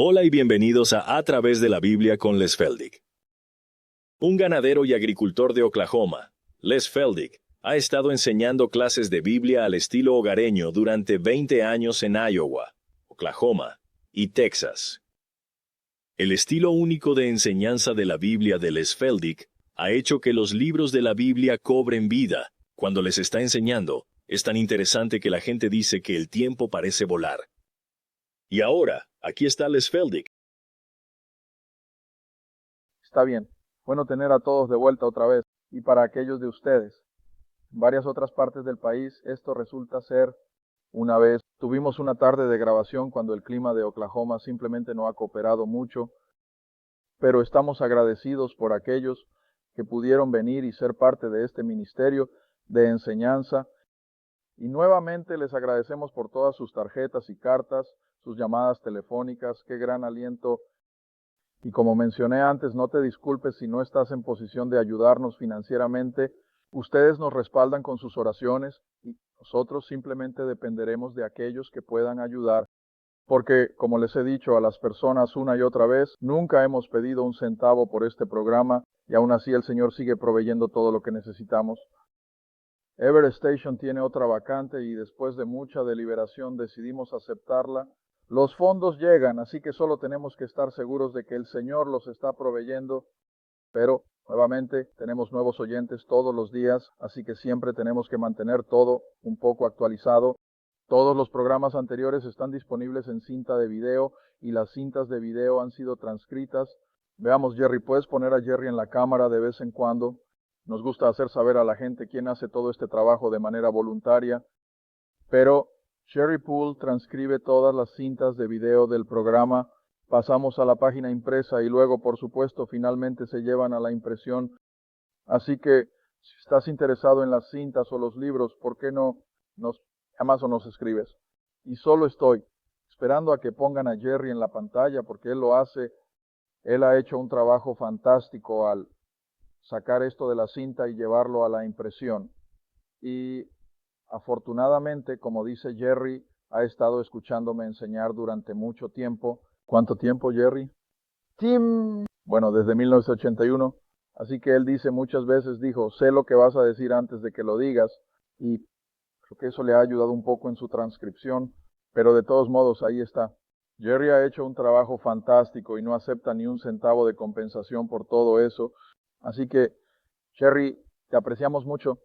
Hola y bienvenidos a Través de la Biblia con Les Feldick. Un ganadero y agricultor de Oklahoma, Les Feldick, ha estado enseñando clases de Biblia al estilo hogareño durante 20 años en Iowa, Oklahoma y Texas. El estilo único de enseñanza de la Biblia de Les Feldick ha hecho que los libros de la Biblia cobren vida. Cuando les está enseñando, es tan interesante que la gente dice que el tiempo parece volar. Y ahora, aquí está Les Feldick. Está bien. Bueno tener a todos de vuelta otra vez. Y para aquellos de ustedes, en varias otras partes del país, esto resulta ser una vez. Tuvimos una tarde de grabación cuando el clima de Oklahoma simplemente no ha cooperado mucho, pero estamos agradecidos por aquellos que pudieron venir y ser parte de este ministerio de enseñanza. Y nuevamente les agradecemos por todas sus tarjetas y cartas, sus llamadas telefónicas. Qué gran aliento. Y como mencioné antes, no te disculpes si no estás en posición de ayudarnos financieramente. Ustedes nos respaldan con sus oraciones y nosotros simplemente dependeremos de aquellos que puedan ayudar. Porque, como les he dicho a las personas una y otra vez, nunca hemos pedido un centavo por este programa y aún así el Señor sigue proveyendo todo lo que necesitamos. Everett Station tiene otra vacante y después de mucha deliberación decidimos aceptarla. Los fondos llegan, así que solo tenemos que estar seguros de que el Señor los está proveyendo, pero nuevamente tenemos nuevos oyentes todos los días, así que siempre tenemos que mantener todo un poco actualizado. Todos los programas anteriores están disponibles en cinta de video y las cintas de video han sido transcritas. Veamos, Jerry, ¿puedes poner a Jerry en la cámara de vez en cuando? Nos gusta hacer saber a la gente quién hace todo este trabajo de manera voluntaria, pero Sherry Poole transcribe todas las cintas de video del programa, pasamos a la página impresa y luego, por supuesto, finalmente se llevan a la impresión. Así que, si estás interesado en las cintas o los libros, ¿por qué no nos llamas o nos escribes? Y solo estoy esperando a que pongan a Jerry en la pantalla, porque él lo hace. Él ha hecho un trabajo fantástico al sacar esto de la cinta y llevarlo a la impresión. Y afortunadamente, como dice Jerry, ha estado escuchándome enseñar durante mucho tiempo. ¿Cuánto tiempo, Jerry? Bueno, desde 1981. Así que él dice muchas veces, dijo, sé lo que vas a decir antes de que lo digas. Y creo que eso le ha ayudado un poco en su transcripción. Pero de todos modos, ahí está. Jerry ha hecho un trabajo fantástico y no acepta ni un centavo de compensación por todo eso. Así que, Jerry, te apreciamos mucho.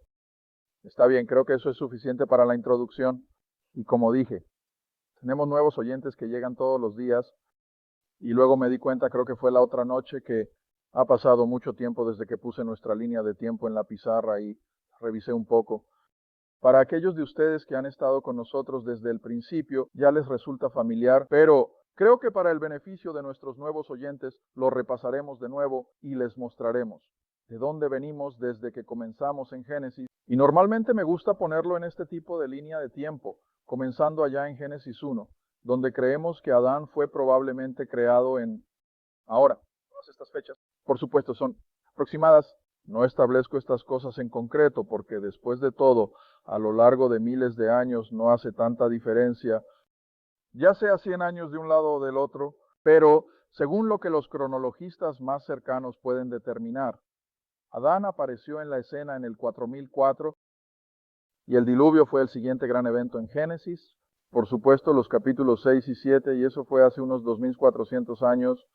Está bien, creo que eso es suficiente para la introducción. Y como dije, tenemos nuevos oyentes que llegan todos los días. Y luego me di cuenta, creo que fue la otra noche, que ha pasado mucho tiempo desde que puse nuestra línea de tiempo en la pizarra y revisé un poco. Para aquellos de ustedes que han estado con nosotros desde el principio, ya les resulta familiar, pero creo que para el beneficio de nuestros nuevos oyentes, lo repasaremos de nuevo y les mostraremos de dónde venimos desde que comenzamos en Génesis. Y normalmente me gusta ponerlo en este tipo de línea de tiempo, comenzando allá en Génesis 1, donde creemos que Adán fue probablemente creado en ahora. Todas estas fechas, por supuesto, son aproximadas. No establezco estas cosas en concreto porque después de todo, a lo largo de miles de años no hace tanta diferencia, ya sea 100 años de un lado o del otro, pero según lo que los cronologistas más cercanos pueden determinar, Adán apareció en la escena en el 4004 y el diluvio fue el siguiente gran evento en Génesis. Por supuesto, los capítulos 6 y 7, y eso fue hace unos 2400 años.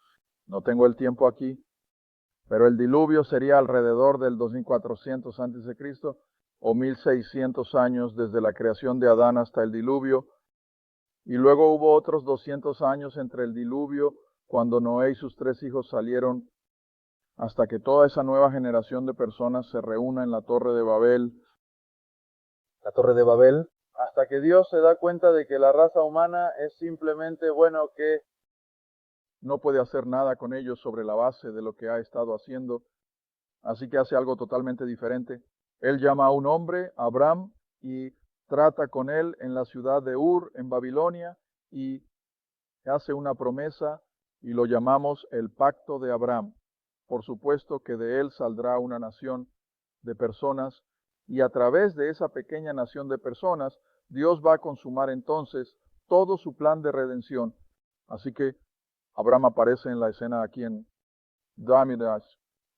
No tengo el tiempo aquí, pero el diluvio sería alrededor del 2400 antes de Cristo o 1600 años desde la creación de Adán hasta el diluvio. Y luego hubo otros 200 años entre el diluvio, cuando Noé y sus 3 hijos salieron, hasta que toda esa nueva generación de personas se reúna en la Torre de Babel. La Torre de Babel, hasta que Dios se da cuenta de que la raza humana es simplemente, bueno, que no puede hacer nada con ellos sobre la base de lo que ha estado haciendo, así que hace algo totalmente diferente. Él llama a un hombre, Abraham, y trata con él en la ciudad de Ur, en Babilonia, y hace una promesa, y lo llamamos el pacto de Abraham. Por supuesto que de él saldrá una nación de personas, y a través de esa pequeña nación de personas, Dios va a consumar entonces todo su plan de redención. Así que Abraham aparece en la escena aquí en Damidash.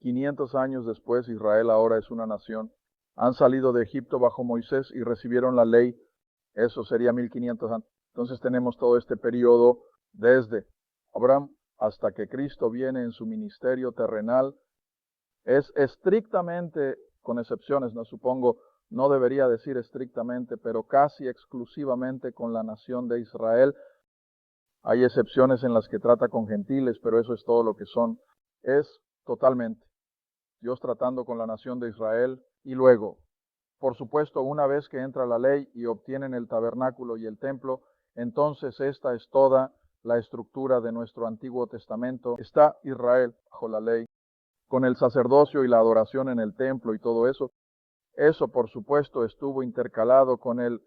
500 años después, Israel ahora es una nación. Han salido de Egipto bajo Moisés y recibieron la ley. Eso sería 1500 años. Entonces tenemos todo este periodo desde Abraham hasta que Cristo viene en su ministerio terrenal. Es estrictamente, con excepciones, no supongo, no debería decir estrictamente, pero casi exclusivamente con la nación de Israel. Hay excepciones en las que trata con gentiles, pero eso es todo lo que son. Es totalmente Dios tratando con la nación de Israel. Y luego, por supuesto, una vez que entra la ley y obtienen el tabernáculo y el templo, entonces esta es toda la estructura de nuestro Antiguo Testamento. Está Israel bajo la ley, con el sacerdocio y la adoración en el templo y todo eso. Eso, por supuesto, estuvo intercalado con el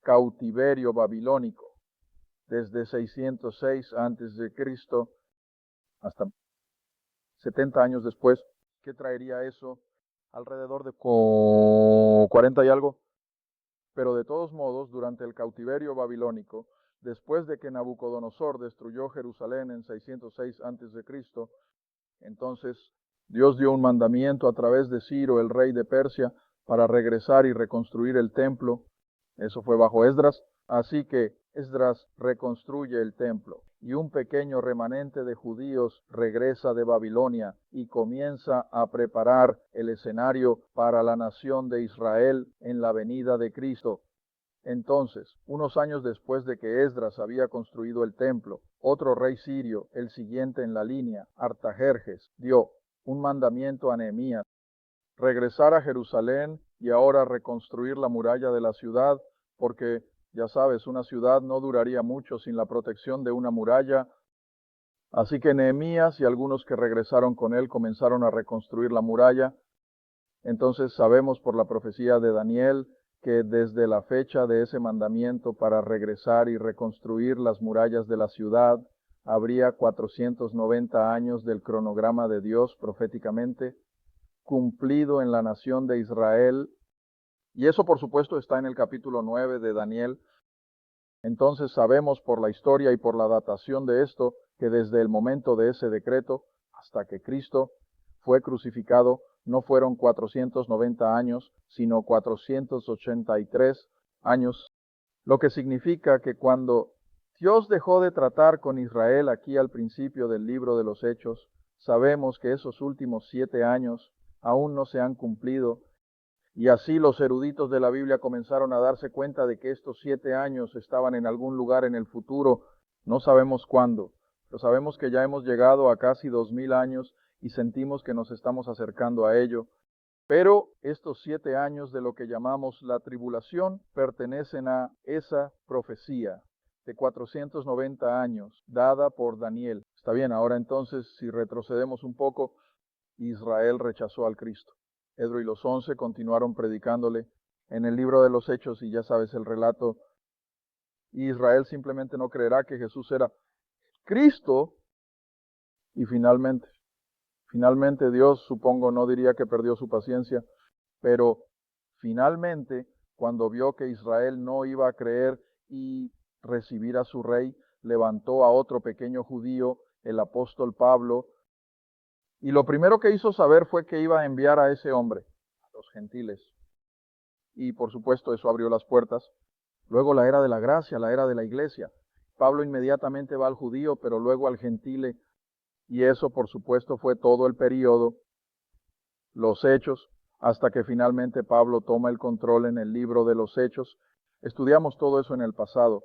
cautiverio babilónico, desde 606 a.C. hasta 70 años después. ¿Qué traería eso? Alrededor de 40 y algo. Pero de todos modos, durante el cautiverio babilónico, después de que Nabucodonosor destruyó Jerusalén en 606 a.C., entonces Dios dio un mandamiento a través de Ciro, el rey de Persia, para regresar y reconstruir el templo. Eso fue bajo Esdras. Así que Esdras reconstruye el templo y un pequeño remanente de judíos regresa de Babilonia y comienza a preparar el escenario para la nación de Israel en la venida de Cristo. Entonces, unos años después de que Esdras había construido el templo, otro rey sirio, el siguiente en la línea, Artajerjes, dio un mandamiento a Nehemías: regresar a Jerusalén y ahora reconstruir la muralla de la ciudad, porque, ya sabes, una ciudad no duraría mucho sin la protección de una muralla. Así que Nehemías y algunos que regresaron con él comenzaron a reconstruir la muralla. Entonces sabemos por la profecía de Daniel que desde la fecha de ese mandamiento para regresar y reconstruir las murallas de la ciudad, habría 490 años del cronograma de Dios proféticamente cumplido en la nación de Israel. Y eso, por supuesto, está en el capítulo 9 de Daniel. Entonces sabemos por la historia y por la datación de esto que desde el momento de ese decreto hasta que Cristo fue crucificado no fueron 490 años, sino 483 años, lo que significa que cuando Dios dejó de tratar con Israel aquí al principio del libro de los Hechos, sabemos que esos últimos 7 años aún no se han cumplido. Y así los eruditos de la Biblia comenzaron a darse cuenta de que estos 7 años estaban en algún lugar en el futuro. No sabemos cuándo, pero sabemos que ya hemos llegado a casi 2000 años y sentimos que nos estamos acercando a ello. Pero estos 7 años de lo que llamamos la tribulación pertenecen a esa profecía de 490 años dada por Daniel. Está bien, ahora entonces, si retrocedemos un poco, Israel rechazó al Cristo. Pedro y los 11 continuaron predicándole en el libro de los Hechos y ya sabes el relato. Israel simplemente no creerá que Jesús era Cristo y finalmente Dios, supongo, no diría que perdió su paciencia, pero finalmente, cuando vio que Israel no iba a creer y recibir a su rey, levantó a otro pequeño judío, el apóstol Pablo, y lo primero que hizo saber fue que iba a enviar a ese hombre, a los gentiles. Y por supuesto eso abrió las puertas. Luego la era de la gracia, la era de la iglesia. Pablo inmediatamente va al judío, pero luego al gentile. Y eso por supuesto fue todo el período, los hechos, hasta que finalmente Pablo toma el control en el libro de los Hechos. Estudiamos todo eso en el pasado.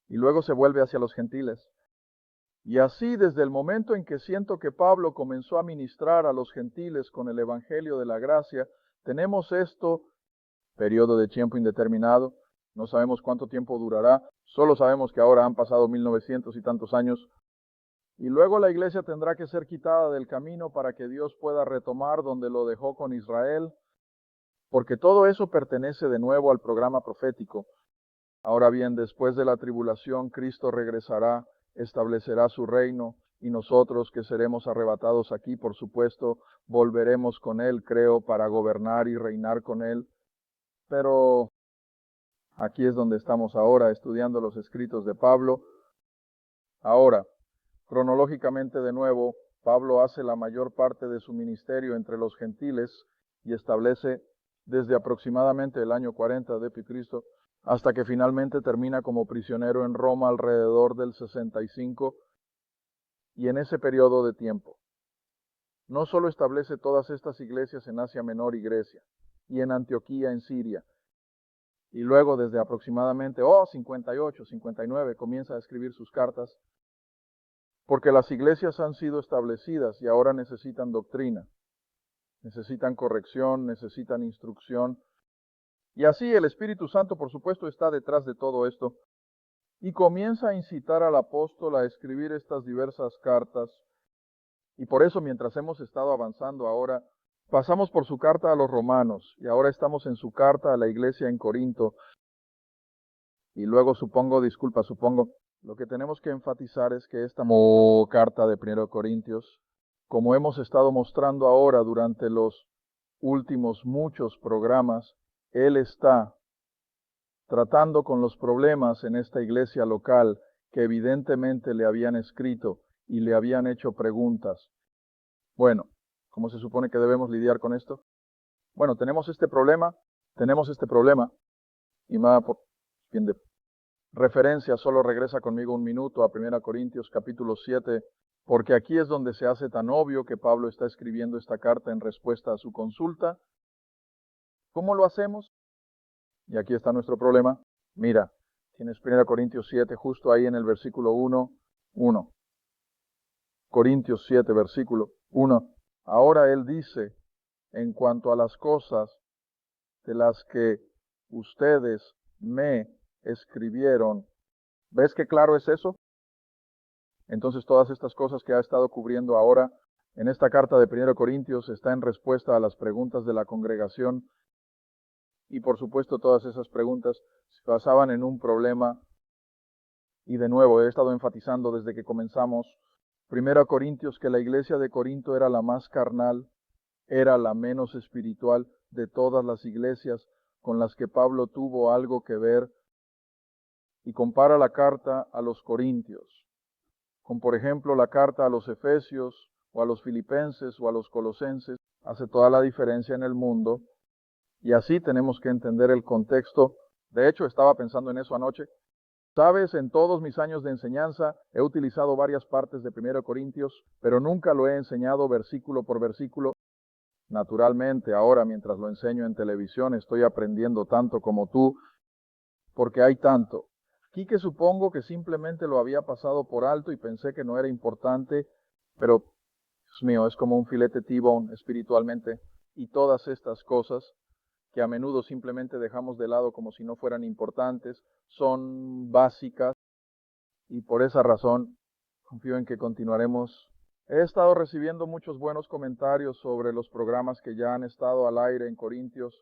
Y luego se vuelve hacia los gentiles. Y así desde el momento en que siento que Pablo comenzó a ministrar a los gentiles con el evangelio de la gracia, tenemos esto, periodo de tiempo indeterminado, no sabemos cuánto tiempo durará, solo sabemos que ahora han pasado 1900 y tantos años, y luego la iglesia tendrá que ser quitada del camino para que Dios pueda retomar donde lo dejó con Israel, porque todo eso pertenece de nuevo al programa profético. Ahora bien, después de la tribulación, Cristo regresará, establecerá su reino, y nosotros que seremos arrebatados aquí, por supuesto, volveremos con Él, creo, para gobernar y reinar con Él. Pero aquí es donde estamos ahora, estudiando los escritos de Pablo. Ahora, Cronológicamente, de nuevo, Pablo hace la mayor parte de su ministerio entre los gentiles y establece desde aproximadamente el año 40 de Cristo hasta que finalmente termina como prisionero en Roma alrededor del 65, y en ese periodo de tiempo no solo establece todas estas iglesias en Asia Menor y Grecia, y en Antioquía en Siria, y luego desde aproximadamente 58, 59 comienza a escribir sus cartas, porque las iglesias han sido establecidas y ahora necesitan doctrina, necesitan corrección, necesitan instrucción, y así el Espíritu Santo, por supuesto, está detrás de todo esto, y comienza a incitar al apóstol a escribir estas diversas cartas. Y por eso, mientras hemos estado avanzando ahora, pasamos por su carta a los romanos, y ahora estamos en su carta a la iglesia en Corinto, y luego supongo, lo que tenemos que enfatizar es que esta carta de 1 Corintios, como hemos estado mostrando ahora durante los últimos muchos programas, él está tratando con los problemas en esta iglesia local que evidentemente le habían escrito y le habían hecho preguntas. Bueno, ¿cómo se supone que debemos lidiar con esto? Bueno, tenemos este problema, y más por bien de referencia, solo regresa conmigo un minuto a 1 Corintios capítulo 7, porque aquí es donde se hace tan obvio que Pablo está escribiendo esta carta en respuesta a su consulta. ¿Cómo lo hacemos? Y aquí está nuestro problema. Mira, tienes 1 Corintios 7 justo ahí en el versículo 1. Corintios 7, versículo 1. Ahora él dice, en cuanto a las cosas de las que ustedes me escribieron, ¿ves qué claro es eso? Entonces todas estas cosas que ha estado cubriendo ahora en esta carta de 1 Corintios está en respuesta a las preguntas de la congregación, y por supuesto todas esas preguntas se basaban en un problema, y de nuevo he estado enfatizando desde que comenzamos 1 Corintios que la iglesia de Corinto era la más carnal, era la menos espiritual de todas las iglesias con las que Pablo tuvo algo que ver, y compara la carta a los Corintios con, por ejemplo, la carta a los Efesios o a los Filipenses o a los Colosenses. Hace toda la diferencia en el mundo, y así tenemos que entender el contexto. De hecho, estaba pensando en eso anoche. Sabes, en todos mis años de enseñanza he utilizado varias partes de 1 Corintios, pero nunca lo he enseñado versículo por versículo. Naturalmente, ahora mientras lo enseño en televisión estoy aprendiendo tanto como tú, porque hay tanto. Aquí que supongo que simplemente lo había pasado por alto y pensé que no era importante, pero, Dios mío, es como un filete T-bone espiritualmente, y todas estas cosas que a menudo simplemente dejamos de lado como si no fueran importantes, son básicas, y por esa razón confío en que continuaremos. He estado recibiendo muchos buenos comentarios sobre los programas que ya han estado al aire en Corintios,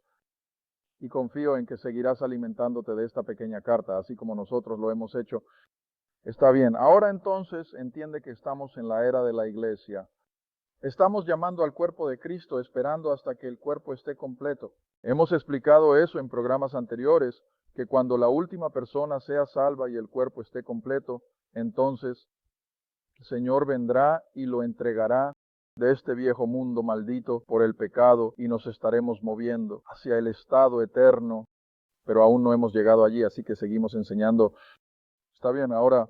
y confío en que seguirás alimentándote de esta pequeña carta, así como nosotros lo hemos hecho. Está bien, ahora entonces entiende que estamos en la era de la iglesia. Estamos llamando al cuerpo de Cristo, esperando hasta que el cuerpo esté completo. Hemos explicado eso en programas anteriores, que cuando la última persona sea salva y el cuerpo esté completo, entonces el Señor vendrá y lo entregará de este viejo mundo maldito por el pecado, y nos estaremos moviendo hacia el estado eterno, pero aún no hemos llegado allí, así que seguimos enseñando. Está bien, ahora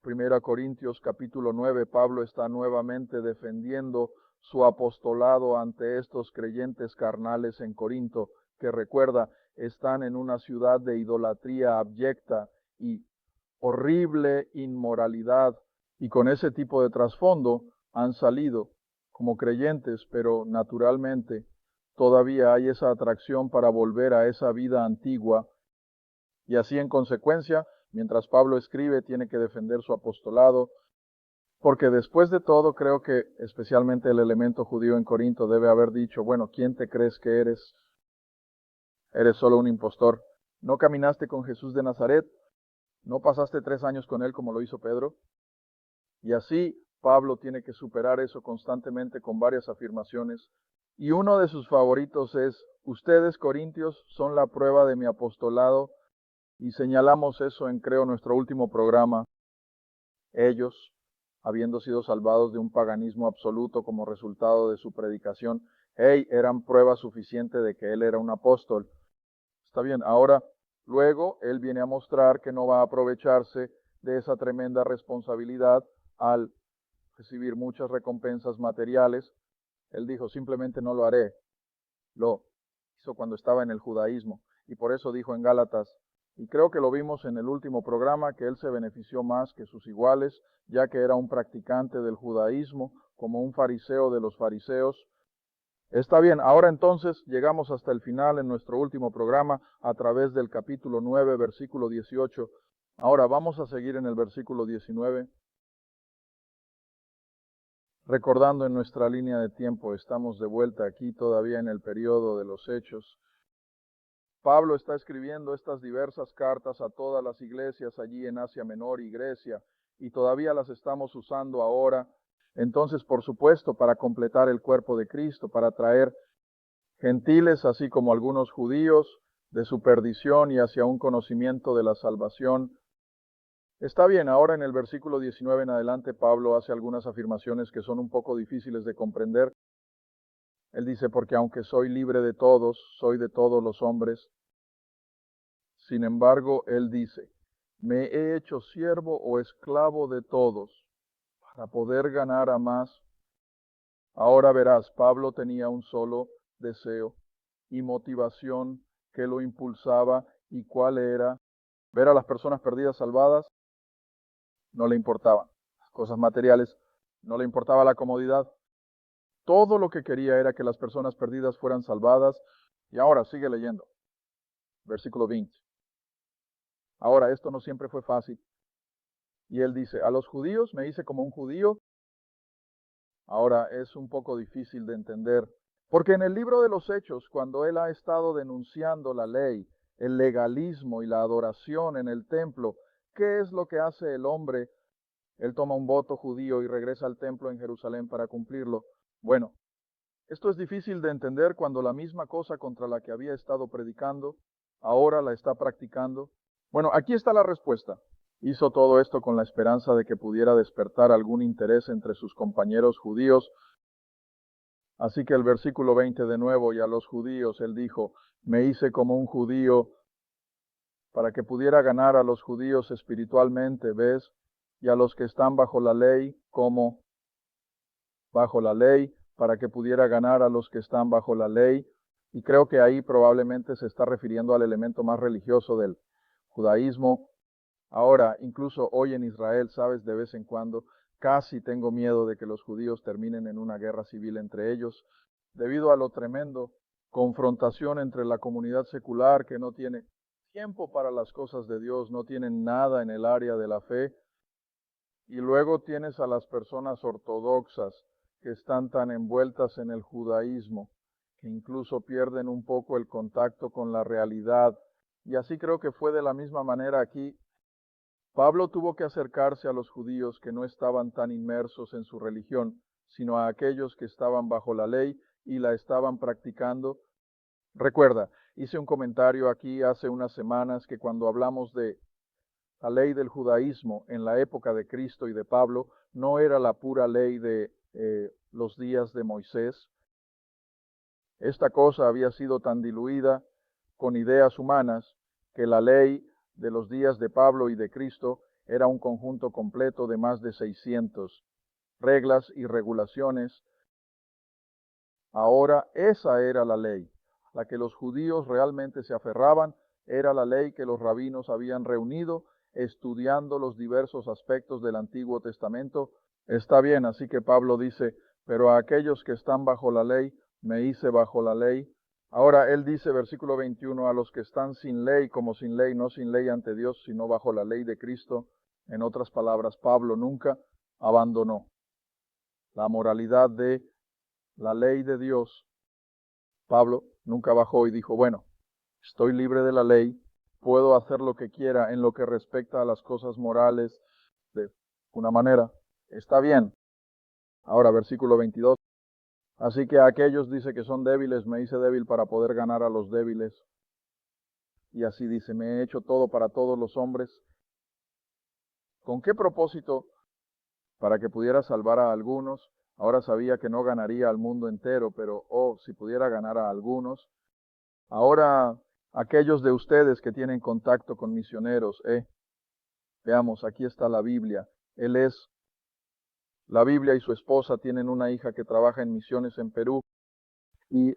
1 Corintios capítulo 9, Pablo está nuevamente defendiendo su apostolado ante estos creyentes carnales en Corinto, que recuerda, están en una ciudad de idolatría abyecta y horrible inmoralidad, y con ese tipo de trasfondo han salido como creyentes, pero naturalmente todavía hay esa atracción para volver a esa vida antigua, y así en consecuencia, mientras Pablo escribe, tiene que defender su apostolado, porque después de todo creo que especialmente el elemento judío en Corinto debe haber dicho, bueno, ¿quién te crees que eres? Eres solo un impostor. ¿No caminaste con Jesús de Nazaret? ¿No pasaste 3 años con él como lo hizo Pedro? Y así Pablo tiene que superar eso constantemente con varias afirmaciones. Y uno de sus favoritos es, ustedes, Corintios, son la prueba de mi apostolado, y señalamos eso en, creo, nuestro último programa. Ellos, habiendo sido salvados de un paganismo absoluto como resultado de su predicación, eran prueba suficiente de que él era un apóstol. Está bien, ahora, luego, él viene a mostrar que no va a aprovecharse de esa tremenda responsabilidad al recibir muchas recompensas materiales. Él dijo, simplemente no lo haré. Lo hizo cuando estaba en el judaísmo. Y por eso dijo en Gálatas, y creo que lo vimos en el último programa, que él se benefició más que sus iguales, ya que era un practicante del judaísmo, como un fariseo de los fariseos. Está bien, ahora entonces llegamos hasta el final en nuestro último programa a través del capítulo 9, versículo 18. Ahora vamos a seguir en el versículo 19. Recordando en nuestra línea de tiempo, estamos de vuelta aquí todavía en el periodo de los Hechos. Pablo está escribiendo estas diversas cartas a todas las iglesias allí en Asia Menor y Grecia, y todavía las estamos usando ahora. Entonces, por supuesto, para completar el cuerpo de Cristo, para traer gentiles, así como algunos judíos, de su perdición y hacia un conocimiento de la salvación. Está bien, ahora en el versículo 19 en adelante, Pablo hace algunas afirmaciones que son un poco difíciles de comprender. Él dice, porque aunque soy libre de todos, soy de todos los hombres. Sin embargo, él dice, me he hecho siervo o esclavo de todos para poder ganar a más. Ahora verás, Pablo tenía un solo deseo y motivación que lo impulsaba, y cuál era ver a las personas perdidas salvadas. No le importaban las cosas materiales, no le importaba la comodidad. Todo lo que quería era que las personas perdidas fueran salvadas. Y ahora sigue leyendo, versículo 20. Ahora, esto no siempre fue fácil. Y él dice, a los judíos me hice como un judío. Ahora es un poco difícil de entender, porque en el libro de los Hechos, cuando él ha estado denunciando la ley, el legalismo y la adoración en el templo, ¿qué es lo que hace el hombre? Él toma un voto judío y regresa al templo en Jerusalén para cumplirlo. Bueno, esto es difícil de entender cuando la misma cosa contra la que había estado predicando, ahora la está practicando. Bueno, aquí está la respuesta. Hizo todo esto con la esperanza de que pudiera despertar algún interés entre sus compañeros judíos. Así que el versículo 20 de nuevo, y a los judíos él dijo, me hice como un judío para que pudiera ganar a los judíos espiritualmente, ¿ves? Y a los que están bajo la ley, como bajo la ley, para que pudiera ganar a los que están bajo la ley. Y creo que ahí probablemente se está refiriendo al elemento más religioso del judaísmo. Ahora, incluso hoy en Israel, sabes, de vez en cuando, casi tengo miedo de que los judíos terminen en una guerra civil entre ellos, debido a lo tremendo confrontación entre la comunidad secular que no tiene tiempo para las cosas de Dios, no tienen nada en el área de la fe, y luego tienes a las personas ortodoxas que están tan envueltas en el judaísmo, que incluso pierden un poco el contacto con la realidad. Y así creo que fue de la misma manera aquí. Pablo tuvo que acercarse a los judíos que no estaban tan inmersos en su religión, sino a aquellos que estaban bajo la ley y la estaban practicando. Recuerda, hice un comentario aquí hace unas semanas que cuando hablamos de la ley del judaísmo en la época de Cristo y de Pablo, no era la pura ley de los días de Moisés. Esta cosa había sido tan diluida con ideas humanas que la ley de los días de Pablo y de Cristo era un conjunto completo de más de 600 reglas y regulaciones. Ahora esa era la ley, la que los judíos realmente se aferraban, era la ley que los rabinos habían reunido estudiando los diversos aspectos del Antiguo Testamento. Está bien, así que Pablo dice, pero a aquellos que están bajo la ley, me hice bajo la ley. Ahora él dice, versículo 21, a los que están sin ley, como sin ley, no sin ley ante Dios, sino bajo la ley de Cristo. En otras palabras, Pablo nunca abandonó la moralidad de la ley de Dios. Pablo nunca bajó y dijo, bueno, estoy libre de la ley, puedo hacer lo que quiera en lo que respecta a las cosas morales de una manera. Está bien. Ahora, versículo 22. Así que a aquellos dice que son débiles, me hice débil para poder ganar a los débiles. Y así dice, me he hecho todo para todos los hombres. ¿Con qué propósito para que pudiera salvar a algunos. Ahora sabía que no ganaría al mundo entero, pero si pudiera ganar a algunos. Ahora, aquellos de ustedes que tienen contacto con misioneros, veamos, aquí está la Biblia. La Biblia y su esposa tienen una hija que trabaja en misiones en Perú y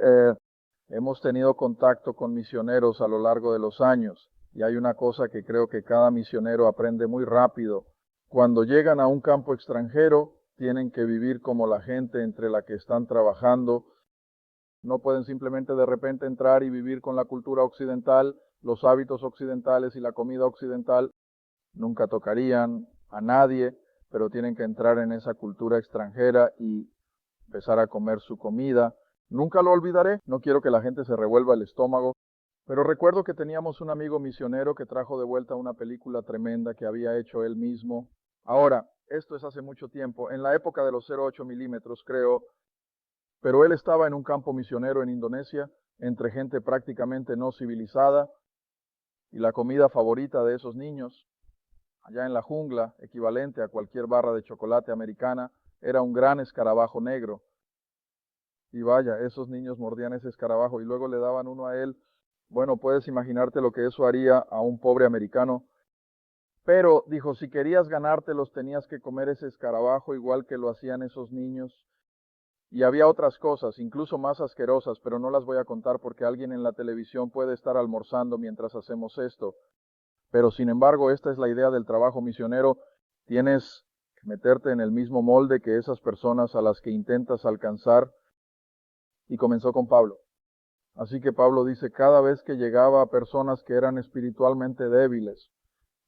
hemos tenido contacto con misioneros a lo largo de los años. Y hay una cosa que creo que cada misionero aprende muy rápido. Cuando llegan a un campo extranjero, tienen que vivir como la gente entre la que están trabajando. No pueden simplemente de repente entrar y vivir con la cultura occidental, los hábitos occidentales y la comida occidental. Nunca tocarían a nadie, pero tienen que entrar en esa cultura extranjera y empezar a comer su comida. Nunca lo olvidaré, no quiero que la gente se revuelva el estómago, pero recuerdo que teníamos un amigo misionero que trajo de vuelta una película tremenda que había hecho él mismo. Ahora, esto es hace mucho tiempo, en la época de los 0,8 milímetros creo, pero él estaba en un campo misionero en Indonesia, entre gente prácticamente no civilizada, y la comida favorita de esos niños, allá en la jungla, equivalente a cualquier barra de chocolate americana, era un gran escarabajo negro. Y vaya, esos niños mordían ese escarabajo y luego le daban uno a él. Bueno, puedes imaginarte lo que eso haría a un pobre americano. Pero dijo, si querías ganártelos tenías que comer ese escarabajo igual que lo hacían esos niños. Y había otras cosas, incluso más asquerosas, pero no las voy a contar porque alguien en la televisión puede estar almorzando mientras hacemos esto. Pero sin embargo, esta es la idea del trabajo misionero. Tienes que meterte en el mismo molde que esas personas a las que intentas alcanzar. Y comenzó con Pablo. Así que Pablo dice, cada vez que llegaba a personas que eran espiritualmente débiles,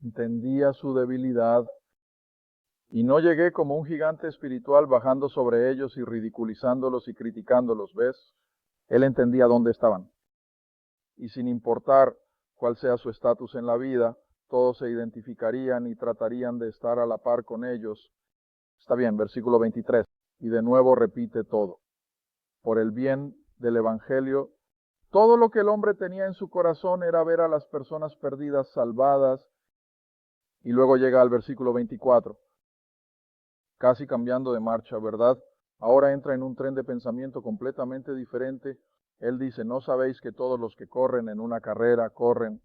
entendía su debilidad y no llegué como un gigante espiritual bajando sobre ellos y ridiculizándolos y criticándolos, ¿ves? Él entendía dónde estaban. Y sin importar cuál sea su estatus en la vida, todos se identificarían y tratarían de estar a la par con ellos. Está bien, versículo 23. Y de nuevo repite todo. Por el bien del Evangelio, todo lo que el hombre tenía en su corazón era ver a las personas perdidas salvadas. Y luego llega al versículo 24, casi cambiando de marcha, ¿verdad? Ahora entra en un tren de pensamiento completamente diferente. Él dice, ¿no sabéis que todos los que corren en una carrera corren,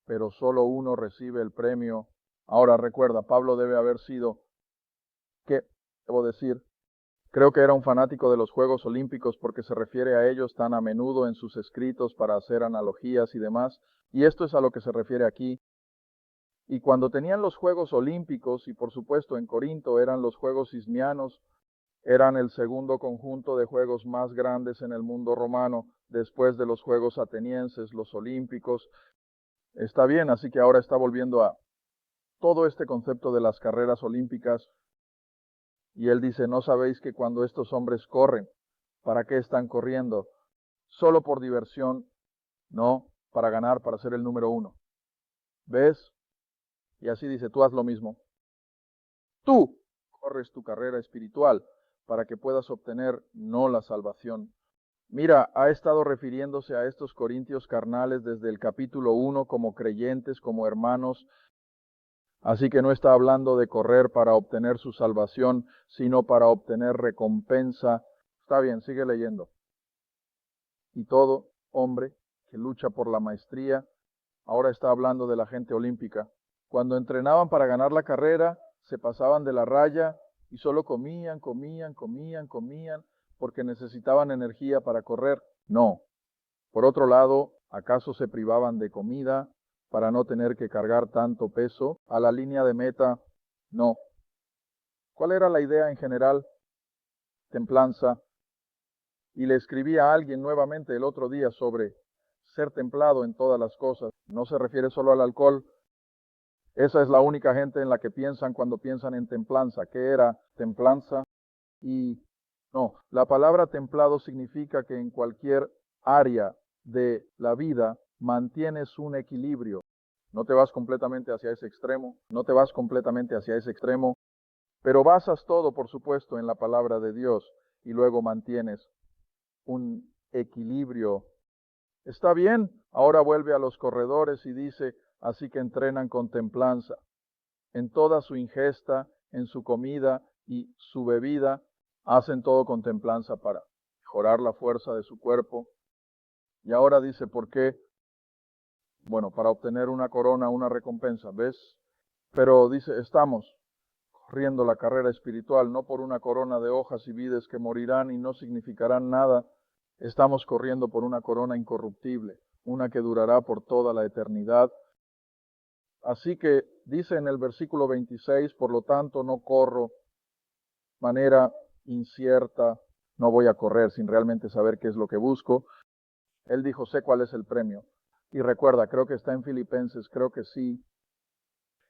pero solo uno recibe el premio? Ahora recuerda, Pablo debe haber sido, ¿qué debo decir? Creo que era un fanático de los Juegos Olímpicos porque se refiere a ellos tan a menudo en sus escritos para hacer analogías y demás. Y esto es a lo que se refiere aquí. Y cuando tenían los Juegos Olímpicos, y por supuesto en Corinto eran los Juegos Ismianos, eran el segundo conjunto de juegos más grandes en el mundo romano, después de los Juegos Atenienses, los Olímpicos. Está bien, así que ahora está volviendo a todo este concepto de las carreras olímpicas. Y él dice, ¿no sabéis que cuando estos hombres corren, ¿para qué están corriendo? ¿Solo por diversión? No, para ganar, para ser el número uno. ¿Ves? Y así dice, tú haz lo mismo. Tú corres tu carrera espiritual para que puedas obtener no la salvación. Mira, ha estado refiriéndose a estos corintios carnales desde el capítulo 1 como creyentes, como hermanos. Así que no está hablando de correr para obtener su salvación, sino para obtener recompensa. Está bien, sigue leyendo. Y todo hombre que lucha por la maestría, ahora está hablando de la gente olímpica. Cuando entrenaban para ganar la carrera, se pasaban de la raya y solo comían, porque necesitaban energía para correr. No. Por otro lado, ¿acaso se privaban de comida para no tener que cargar tanto peso a la línea de meta? No. ¿Cuál era la idea en general? Templanza. Y le escribí a alguien nuevamente el otro día sobre ser templado en todas las cosas. No se refiere solo al alcohol. Esa es la única gente en la que piensan cuando piensan en templanza. ¿Qué era templanza? Y no, la palabra templado significa que en cualquier área de la vida mantienes un equilibrio. No te vas completamente hacia ese extremo, pero basas todo, por supuesto, en la palabra de Dios y luego mantienes un equilibrio. Está bien, ahora vuelve a los corredores y dice, así que entrenan con templanza en toda su ingesta, en su comida y su bebida, hacen todo con templanza para mejorar la fuerza de su cuerpo. Y ahora dice, ¿por qué? Bueno, para obtener una corona, una recompensa, ¿ves? Pero dice, estamos corriendo la carrera espiritual, no por una corona de hojas y vides que morirán y no significarán nada. Estamos corriendo por una corona incorruptible, una que durará por toda la eternidad. Así que dice en el versículo 26, por lo tanto no corro de manera incierta, no voy a correr sin realmente saber qué es lo que busco. Él dijo, sé cuál es el premio. Y recuerda, creo que está en Filipenses, creo que sí.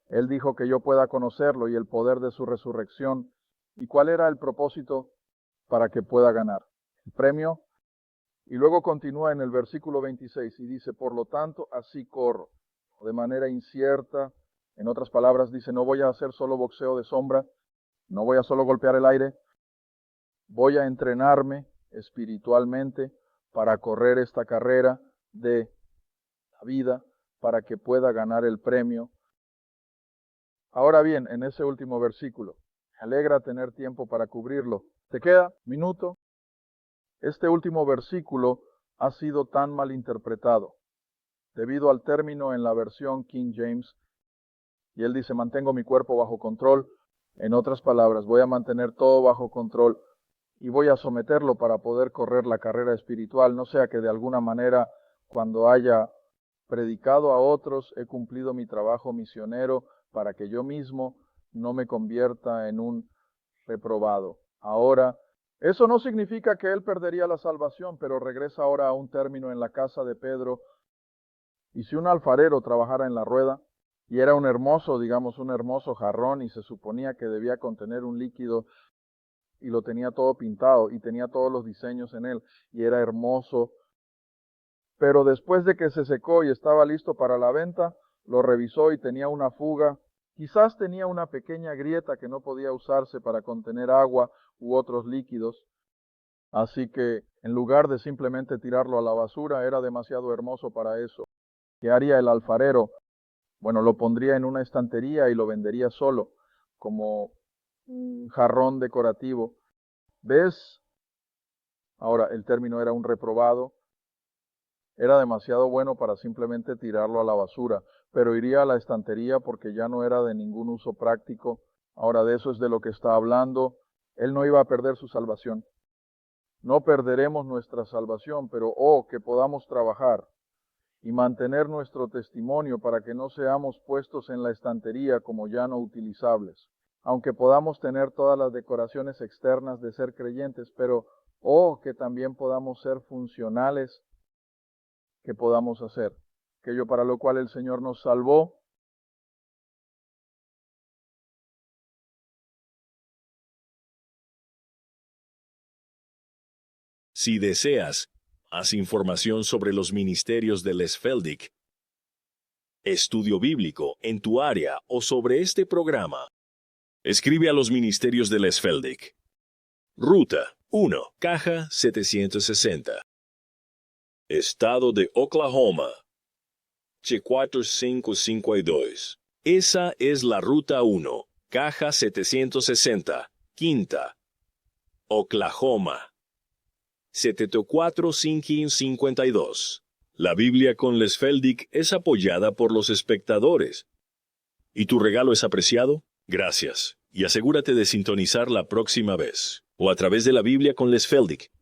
Él dijo que yo pueda conocerlo y el poder de su resurrección. ¿Y cuál era el propósito? Para que pueda ganar el premio. Y luego continúa en el versículo 26 y dice, por lo tanto, así corro, de manera incierta. En otras palabras, dice, no voy a hacer solo boxeo de sombra, no voy a solo golpear el aire, voy a entrenarme espiritualmente para correr esta carrera de la vida, para que pueda ganar el premio. Ahora bien, en ese último versículo, me alegra tener tiempo para cubrirlo. ¿Te queda minuto? Este último versículo ha sido tan mal interpretado debido al término en la versión King James. Y él dice, mantengo mi cuerpo bajo control. En otras palabras, voy a mantener todo bajo control y voy a someterlo para poder correr la carrera espiritual. No sea que de alguna manera, cuando haya predicado a otros, he cumplido mi trabajo misionero para que yo mismo no me convierta en un reprobado. Ahora, eso no significa que él perdería la salvación, pero regresa ahora a un término en la casa de Pedro. Y si un alfarero trabajara en la rueda, y era un hermoso jarrón, y se suponía que debía contener un líquido, y lo tenía todo pintado, y tenía todos los diseños en él, y era hermoso, pero después de que se secó y estaba listo para la venta, lo revisó y tenía una fuga. Quizás tenía una pequeña grieta que no podía usarse para contener agua u otros líquidos. Así que, en lugar de simplemente tirarlo a la basura, era demasiado hermoso para eso. ¿Qué haría el alfarero? Bueno, lo pondría en una estantería y lo vendería solo, como un jarrón decorativo. ¿Ves? Ahora, el término era un reprobado. Era demasiado bueno para simplemente tirarlo a la basura, pero iría a la estantería porque ya no era de ningún uso práctico. Ahora, de eso es de lo que está hablando. Él no iba a perder su salvación. No perderemos nuestra salvación, pero que podamos trabajar y mantener nuestro testimonio para que no seamos puestos en la estantería como ya no utilizables. Aunque podamos tener todas las decoraciones externas de ser creyentes, pero que también podamos ser funcionales, que podamos hacer aquello para lo cual el Señor nos salvó. Si deseas más información sobre los ministerios de Les Feldick, estudio bíblico en tu área o sobre este programa, escribe a los ministerios de Les Feldick. Ruta 1, Caja 760. Estado de Oklahoma, 4552. Esa es la Ruta 1, Caja 760, Quinta, Oklahoma, 74552. La Biblia con Les Feldick es apoyada por los espectadores. ¿Y tu regalo es apreciado? Gracias. Y asegúrate de sintonizar la próxima vez, o a través de la Biblia con Les Feldick.